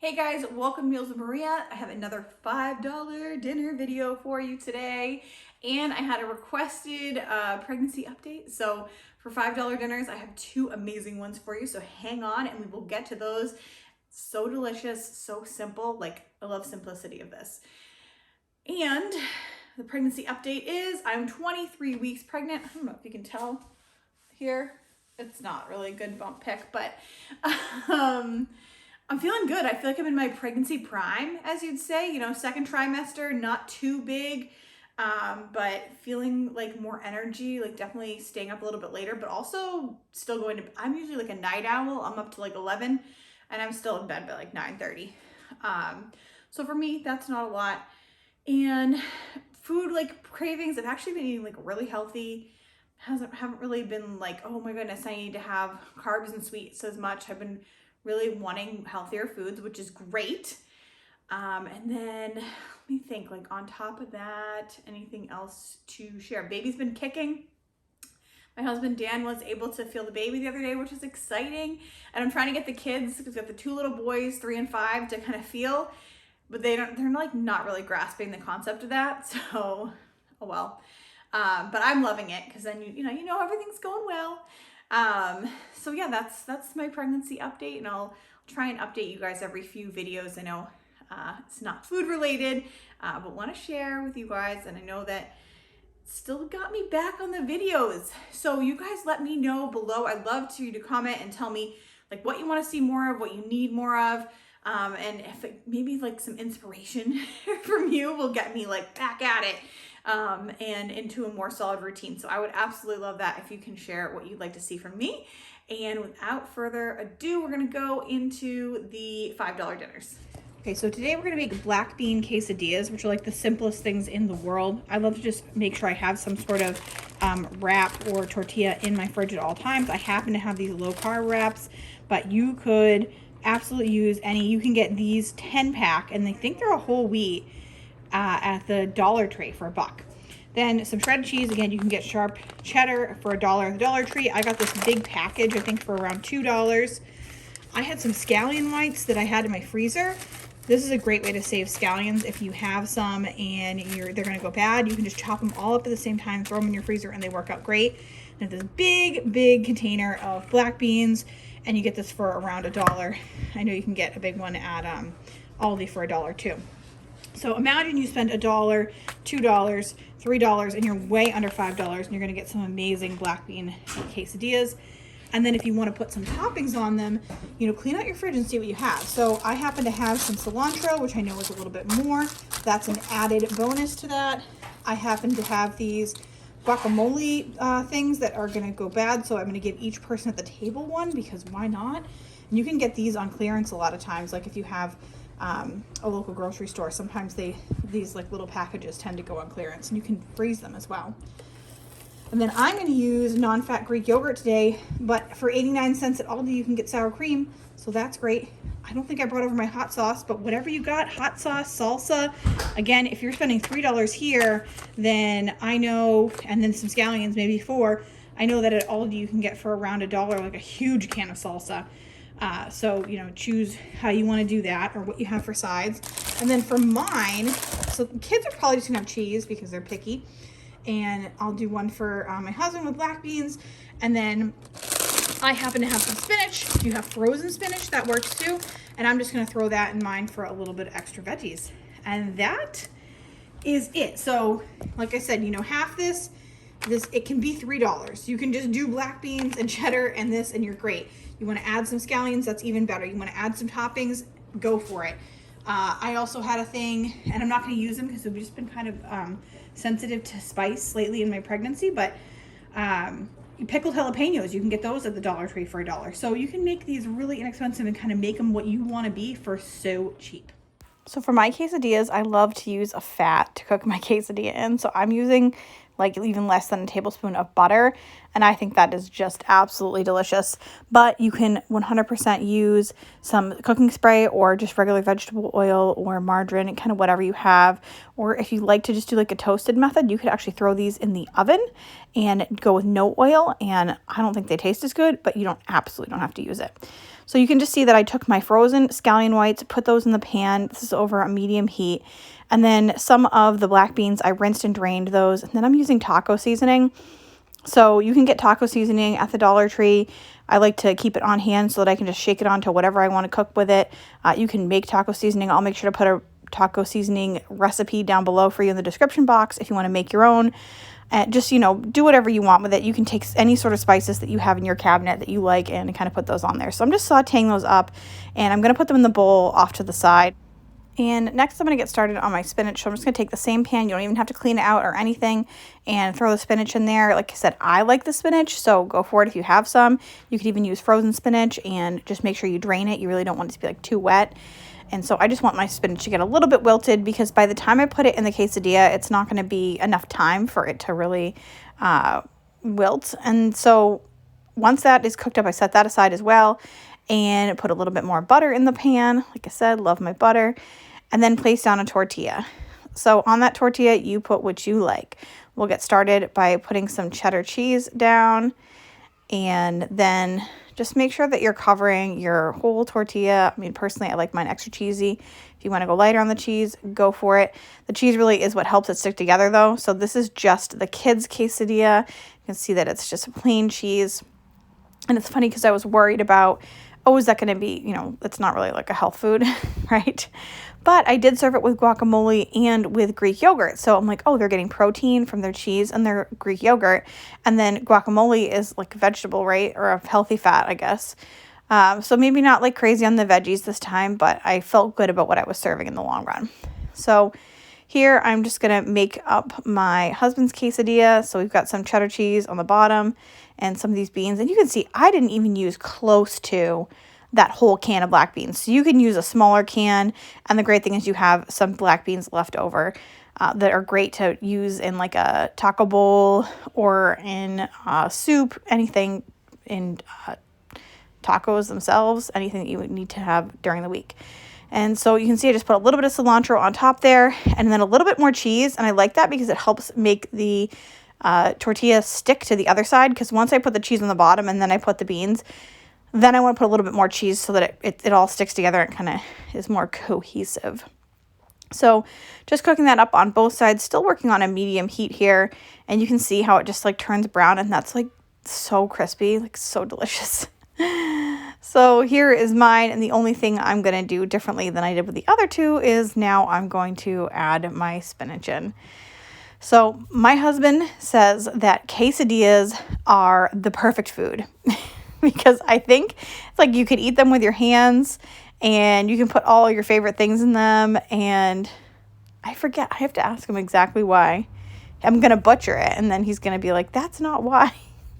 Hey guys, welcome to Meals with Maria. I have another $5 dinner video for you today. And I had a requested pregnancy update. So for $5 dinners, I have two amazing ones for you. So hang on and we will get to those. So delicious, so simple. Like, I love simplicity of this. And the pregnancy update is I'm 23 weeks pregnant. I don't know if you can tell here. It's not really a good bump pic, but I'm feeling good. I feel like I'm in my pregnancy prime, as you'd say, second trimester, not too big, but feeling like more energy, like definitely staying up a little bit later, but also still I'm usually like a night owl. I'm up to like 11 and I'm still in bed by like 9:30. So for me, that's not a lot. And food like cravings, I've actually been eating like really healthy. Haven't really been like, oh my goodness, I need to have carbs and sweets as much. I've been really wanting healthier foods, which is great. And then let me think, like on top of that, anything else to share? Baby's been kicking. My husband Dan was able to feel the baby the other day, which is exciting. And I'm trying to get the kids, because we got the two little boys, 3 and 5, to kind of feel, but they're like not really grasping the concept of that. So, oh well. But I'm loving it because then you know everything's going well. So yeah, that's my pregnancy update, and I'll try and update you guys every few videos. I know it's not food related, but want to share with you guys, and I know that still got me back on the videos. So you guys let me know below. I'd love to comment and tell me like what you want to see more of, what you need more of. And if maybe like some inspiration from you will get me like back at it, and into a more solid routine. So I would absolutely love that if you can share what you'd like to see from me. And without further ado, we're gonna go into the $5 dinners. Okay, so today we're gonna make black bean quesadillas, which are like the simplest things in the world. I love to just make sure I have some sort of wrap or tortilla in my fridge at all times. I happen to have these low carb wraps, but you could absolutely use any. You can get these 10-pack, and I think they're a whole wheat at the Dollar Tree for $1. Then some shredded cheese. Again, you can get sharp cheddar for $1 at the Dollar Tree. I got this big package, I think for around $2. I had some scallion whites that I had in my freezer. This is a great way to save scallions. If you have some and they're gonna go bad, you can just chop them all up at the same time, throw them in your freezer, and they work out great. And this big container of black beans, and you get this for around $1. I know you can get a big one at Aldi for $1 too. So imagine you spend $1, $2, $3, and you're way under $5, and you're gonna get some amazing black bean quesadillas. And then if you want to put some toppings on them, clean out your fridge and see what you have. So I happen to have some cilantro, which I know is a little bit more. That's an added bonus to that. I happen to have these guacamole things that are going to go bad, so I'm going to give each person at the table one, because why not? And you can get these on clearance a lot of times. Like if you have a local grocery store, sometimes these like little packages tend to go on clearance, and you can freeze them as well. And then I'm going to use non-fat Greek yogurt today, but for 89 cents at Aldi, you can get sour cream, so that's great. I don't think I brought over my hot sauce, but whatever you got, hot sauce, salsa. Again, if you're spending $3 here, then I know, and then some scallions, maybe $4, I know that at Aldi you can get for around $1, like a huge can of salsa. So, choose how you want to do that or what you have for sides. And then for mine, so kids are probably just going to have cheese because they're picky. And I'll do one for my husband with black beans. And then I happen to have some spinach. If you have frozen spinach, that works too. And I'm just gonna throw that in mine for a little bit of extra veggies. And that is it. So like I said, half this, it can be $3. You can just do black beans and cheddar and this, and you're great. You wanna add some scallions, that's even better. You wanna add some toppings, go for it. I also had a thing, and I'm not going to use them because we've just been kind of sensitive to spice lately in my pregnancy, but pickled jalapenos, you can get those at the Dollar Tree for $1. So you can make these really inexpensive and kind of make them what you want to be for so cheap. So for my quesadillas, I love to use a fat to cook my quesadilla in. So I'm using like even less than a tablespoon of butter, and I think that is just absolutely delicious. But you can 100% use some cooking spray or just regular vegetable oil or margarine, kind of whatever you have. Or if you like to just do like a toasted method, you could actually throw these in the oven and go with no oil, and I don't think they taste as good, but you absolutely don't have to use it. So you can just see that I took my frozen scallion whites, put those in the pan. This is over a medium heat. And then some of the black beans, I rinsed and drained those. And then I'm using taco seasoning. So you can get taco seasoning at the Dollar Tree. I like to keep it on hand so that I can just shake it onto whatever I want to cook with it. You can make taco seasoning. I'll make sure to put a taco seasoning recipe down below for you in the description box if you want to make your own. Just, do whatever you want with it. You can take any sort of spices that you have in your cabinet that you like and kind of put those on there. So I'm just sauteing those up, and I'm going to put them in the bowl off to the side. And next I'm going to get started on my spinach. So I'm just going to take the same pan. You don't even have to clean it out or anything, and throw the spinach in there. Like I said, I like the spinach, so go for it if you have some. You could even use frozen spinach, and just make sure you drain it. You really don't want it to be like too wet. And so I just want my spinach to get a little bit wilted, because by the time I put it in the quesadilla, it's not going to be enough time for it to really wilt. And so once that is cooked up, I set that aside as well, and put a little bit more butter in the pan. Like I said, love my butter. And then place down a tortilla. So on that tortilla, you put what you like. We'll get started by putting some cheddar cheese down, and then just make sure that you're covering your whole tortilla. I mean, personally, I like mine extra cheesy. If you want to go lighter on the cheese, go for it. The cheese really is what helps it stick together, though. So this is just the kids' quesadilla. You can see that it's just plain cheese. And it's funny because I was worried about, is that going to be, it's not really like a health food, right? But I did serve it with guacamole and with Greek yogurt. So I'm like, they're getting protein from their cheese and their Greek yogurt. And then guacamole is like a vegetable, right? Or a healthy fat, I guess. So maybe not like crazy on the veggies this time, but I felt good about what I was serving in the long run. So here I'm just going to make up my husband's quesadilla. So we've got some cheddar cheese on the bottom and some of these beans. And you can see I didn't even use close to that whole can of black beans. So you can use a smaller can. And the great thing is you have some black beans left over that are great to use in like a taco bowl or in soup, anything in tacos themselves, anything that you would need to have during the week. And so you can see I just put a little bit of cilantro on top there, and then a little bit more cheese. And I like that because it helps make the tortilla stick to the other side. Because once I put the cheese on the bottom and then I put the beans, then I want to put a little bit more cheese so that it all sticks together and kind of is more cohesive. So just cooking that up on both sides, still working on a medium heat here. And you can see how it just like turns brown, and that's like so crispy, like so delicious. So here is mine, and the only thing I'm going to do differently than I did with the other two is now I'm going to add my spinach in. So my husband says that quesadillas are the perfect food because I think it's like you could eat them with your hands, and you can put all your favorite things in them. And I forget, I have to ask him exactly why. I'm going to butcher it, and then he's going to be like, that's not why.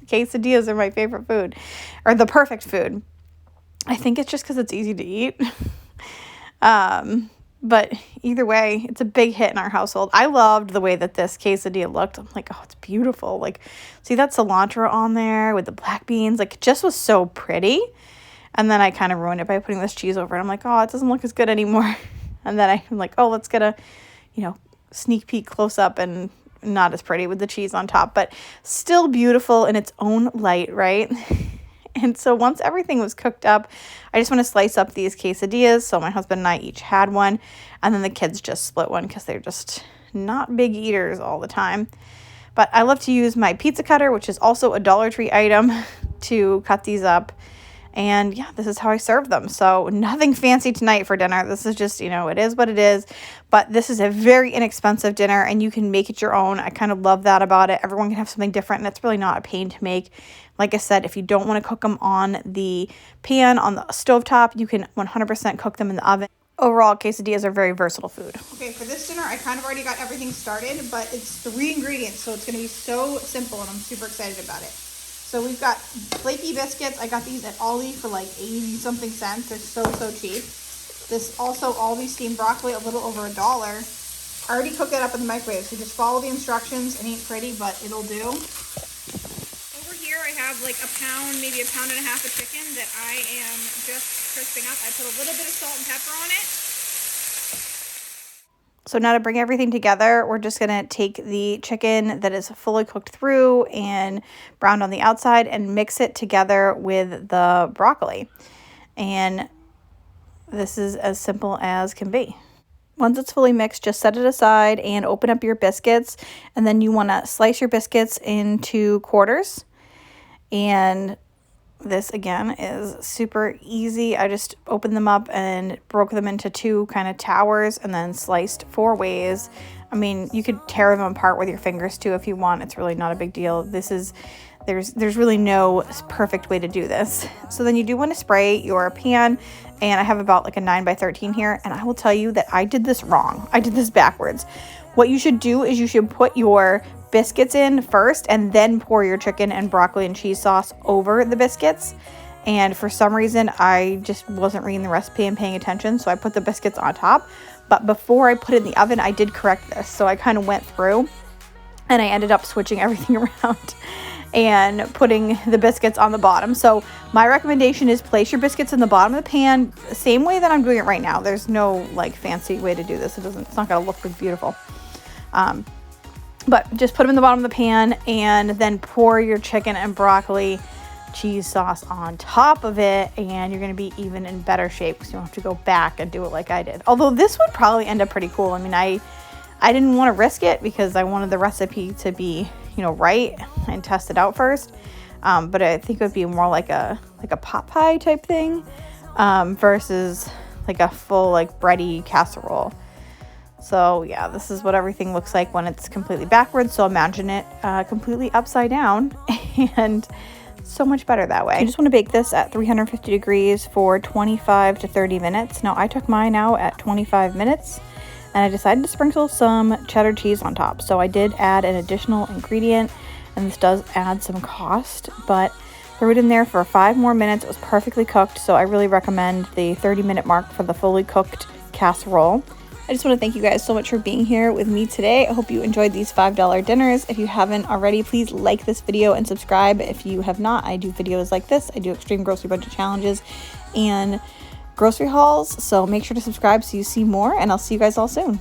Quesadillas are my favorite food, or the perfect food. I think it's just because it's easy to eat. But either way, it's a big hit in our household. I loved the way that this quesadilla looked. I'm like, it's beautiful. Like, see that cilantro on there with the black beans? Like, it just was so pretty. And then I kind of ruined it by putting this cheese over it. I'm like, it doesn't look as good anymore. And then I'm like, let's get a, sneak peek close up, and not as pretty with the cheese on top, but still beautiful in its own light, right? And so once everything was cooked up, I just want to slice up these quesadillas. So my husband and I each had one, and then the kids just split one because they're just not big eaters all the time. But I love to use my pizza cutter, which is also a Dollar Tree item, to cut these up. And yeah, this is how I serve them. So nothing fancy tonight for dinner. This is just, it is what it is. But this is a very inexpensive dinner, and you can make it your own. I kind of love that about it. Everyone can have something different, and it's really not a pain to make. Like I said, if you don't want to cook them on the pan, on the stovetop, you can 100% cook them in the oven. Overall, quesadillas are very versatile food. Okay, for this dinner, I kind of already got everything started, but it's 3 ingredients, so it's going to be so simple, and I'm super excited about it. So we've got flaky biscuits. I got these at Aldi for like 80-something cents. They're so cheap. This also Aldi steamed broccoli, a little over $1. I already cooked it up in the microwave, so just follow the instructions. It ain't pretty, but it'll do. Over here, I have like a pound, maybe a pound and a half of chicken that I am just crisping up. I put a little bit of salt and pepper on it. So now to bring everything together, we're just going to take the chicken that is fully cooked through and browned on the outside and mix it together with the broccoli. And this is as simple as can be. Once it's fully mixed, just set it aside and open up your biscuits. And then you want to slice your biscuits into quarters. And this again is super easy. I just opened them up and broke them into 2 kind of towers and then sliced 4 ways. I mean, you could tear them apart with your fingers too if you want. It's really not a big deal. There's really no perfect way to do this. So then you do want to spray your pan, and I have about like a 9x13 here, and I will tell you that I did this wrong. I did this backwards. What you should do is you should put your biscuits in first and then pour your chicken and broccoli and cheese sauce over the biscuits. And for some reason, I just wasn't reading the recipe and paying attention, so I put the biscuits on top. But before I put it in the oven, I did correct this. So I kind of went through and I ended up switching everything around and putting the biscuits on the bottom. So my recommendation is place your biscuits in the bottom of the pan, same way that I'm doing it right now. There's no like fancy way to do this. It's not gonna look beautiful. But just put them in the bottom of the pan and then pour your chicken and broccoli cheese sauce on top of it, and you're going to be even in better shape because you don't have to go back and do it like I did. Although this would probably end up pretty cool. I mean, I didn't want to risk it because I wanted the recipe to be, right and test it out first. But I think it would be more like a pot pie type thing versus like a full like bready casserole. So yeah, this is what everything looks like when it's completely backwards. So imagine it completely upside down, and so much better that way. I just want to bake this at 350 degrees for 25 to 30 minutes. Now I took mine out at 25 minutes and I decided to sprinkle some cheddar cheese on top. So I did add an additional ingredient, and this does add some cost, but threw it in there for 5 more minutes. It was perfectly cooked. So I really recommend the 30-minute mark for the fully cooked casserole. I just want to thank you guys so much for being here with me today. I hope you enjoyed these $5 dinners. If you haven't already, please like this video and subscribe. If you have not, I do videos like this. I do extreme grocery budget challenges and grocery hauls. So make sure to subscribe so you see more, and I'll see you guys all soon.